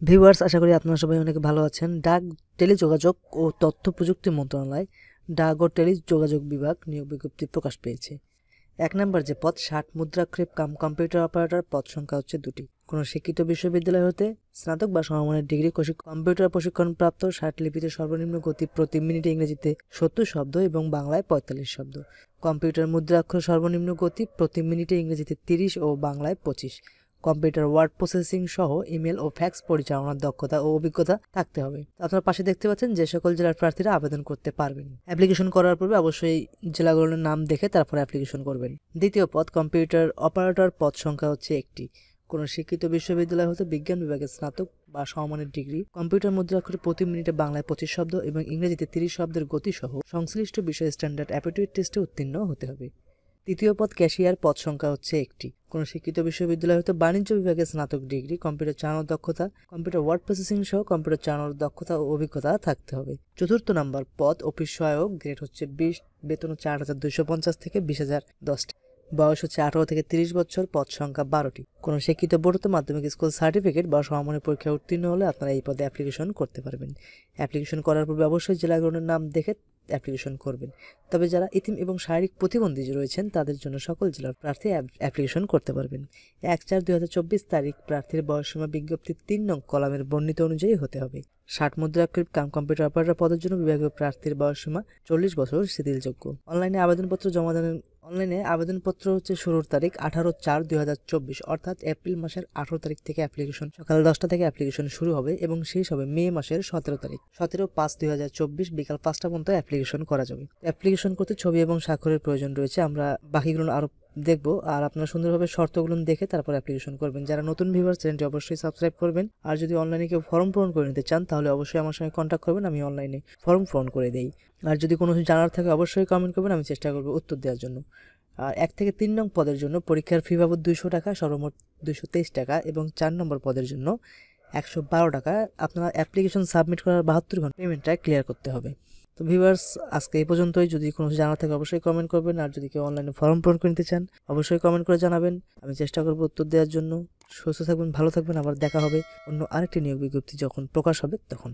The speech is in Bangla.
ভিউয়ার্স, আশা করি আপনারা সবাই অনেক ভালো আছেন। ডাক, টেলিযোগাযোগ ও তথ্য প্রযুক্তি মন্ত্রণালয় ডাক ও টেলিযোগাযোগ বিভাগ নিয়োগ বিজ্ঞপ্তি প্রকাশ পেয়েছে। ১ নম্বর যে পদ ৬০ মুদ্রাক্ষেপ কম্পিউটার অপারেটর, পদ সংখ্যা হচ্ছে ২টি। কোনো শিক্ষিত বিশ্ববিদ্যালয় হতে স্নাতক বা সমমানের ডিগ্রি, কম্পিউটার প্রশিক্ষণপ্রাপ্ত, ৬০ লিপিতে সর্বনিম্ন গতি প্রতি মিনিটে ইংরেজিতে ৭০ শব্দ এবং বাংলায় ৪৫ শব্দ। কম্পিউটার মুদ্রাক্ষর সর্বনিম্ন গতি প্রতি মিনিটে ইংরেজিতে ৩০ ও বাংলায় ২৫। কম্পিউটার ওয়ার্ড প্রসেসিং সহ ইমেল ও ফ্যাক্স পরিচালনার দক্ষতা ও অভিজ্ঞতা থাকতে হবে। আপনারা পাশে দেখতে পাচ্ছেন যে সকল জেলার প্রার্থীরা আবেদন করতে পারবেন। অ্যাপ্লিকেশন করার পূর্বে অবশ্যই জেলাগুলোর নাম দেখে তারপরে অ্যাপ্লিকেশন করবেন। দ্বিতীয় পদ কম্পিউটার অপারেটর, পদ সংখ্যা হচ্ছে 1টি। কোনো শিক্ষিত বিশ্ববিদ্যালয় হতে বিজ্ঞান বিভাগের স্নাতক বা সমমানের ডিগ্রি, কম্পিউটার মুদ্রাক্ষরে প্রতি মিনিটে বাংলায় 25 শব্দ এবং ইংরেজিতে 30 শব্দের গতি সহ সংশ্লিষ্ট বিষয়ে স্ট্যান্ডার্ড অ্যাপটিটিউড টেস্টে উত্তীর্ণ হতে হবে। তৃতীয় পদ ক্যাশিয়ার, পদ সংখ্যা হচ্ছে 1টি। কোনো শিক্ষিত বিশ্ববিদ্যালয় হতে বাণিজ্য বিভাগের স্নাতক ডিগ্রি, কম্পিউটার চালানোর দক্ষতা, কম্পিউটার ওয়ার্ড প্রসেসিং সহ কম্পিউটার চালানোর দক্ষতা ও অভিজ্ঞতা থাকতে হবে। চতুর্থ নম্বর পদ অফিস সহায়ক, গ্রেড হচ্ছে 20, বেতন হচ্ছে ৮,২৫০ থেকে 20,০১০। বয়স হচ্ছে 18 থেকে 30 বছর, পদ সংখ্যা 12টি। কোনো শিক্ষিত বোর্ড হতে মাধ্যমিক স্কুল সার্টিফিকেট বা সমমানের পরীক্ষায় উত্তীর্ণ হলে আপনারা এই পদে অ্যাপ্লিকেশন করতে পারবেন। অ্যাপ্লিকেশন করার পূর্বে অবশ্যই জেলাগুলোর নাম দেখে অ্যাপ্লিকেশন করবেন। তবে যারা ইতিম এবং শারীরিক প্রতিবন্ধী রয়েছেন তাদের জন্য সকল জেলার প্রার্থী অ্যাপ্লিকেশন করতে পারবেন। ১/৪/২০২৪ তারিখ প্রার্থীর বয়সসীমা বিজ্ঞপ্তির ৩ নং কলামের বর্ণিত অনুযায়ী হতে হবে। ৬০ মুদ্রাক্ষেপ কম্পিউটার অপারেটর পদের জন্য বিভাগীয় প্রার্থীর বয়সসীমা 40 বছর শিথিলযোগ্য। অনলাইনে আবেদনপত্র হচ্ছে শুরুর তারিখ 18/৪/২০২৪, অর্থাৎ এপ্রিল মাসের 18 তারিখ থেকে অ্যাপ্লিকেশন সকাল 10টা থেকে অ্যাপ্লিকেশন শুরু হবে এবং শেষ হবে মে মাসের 17 তারিখ। 17/৫/২০২৪ বিকাল 5টা পর্যন্ত অ্যাপ্লিকেশন করা যাবে। অ্যাপ্লিকেশন করতে ছবি এবং স্বাক্ষরের প্রয়োজন রয়েছে। আমরা বাকিগুলো আরো দেখবো, আর আপনারা সুন্দরভাবে শর্তগুলো দেখে তারপর অ্যাপ্লিকেশন করবেন। যারা নতুন ভিউয়ার, চ্যানেলটি অবশ্যই সাবস্ক্রাইব করবেন। আর যদি অনলাইনে কেউ ফর্ম পূরণ করে নিতে চান তাহলে অবশ্যই আমার সঙ্গে কন্ট্যাক্ট করবেন, আমি অনলাইনে ফর্ম পূরণ করে দেই। আর যদি কোনো কিছু জানার থাকে অবশ্যই কমেন্ট করবেন, আমি চেষ্টা করবো উত্তর দেওয়ার জন্য। আর 1 থেকে 3 নং পদের জন্য পরীক্ষার ফি বাবদ 200 টাকা, সর্বমোট 223 টাকা এবং 4 নম্বর পদের জন্য 112 টাকা। আপনারা অ্যাপ্লিকেশন সাবমিট করার 72 ঘন্টা পেমেন্টটা ক্লিয়ার করতে হবে। তো ভিউয়ার্স, আজকে এই পর্যন্তই। যদি কোনো কিছু জানা থাকে অবশ্যই কমেন্ট করবেন। আর যদি কেউ অনলাইনে ফর্ম পূরণ করে নিতে চান অবশ্যই কমেন্ট করে জানাবেন, আমি চেষ্টা করবো উত্তর দেওয়ার জন্য। সুস্থ থাকবেন, ভালো থাকবেন। আবার দেখা হবে অন্য আরেকটি নিয়োগ বিজ্ঞপ্তি যখন প্রকাশ হবে তখন।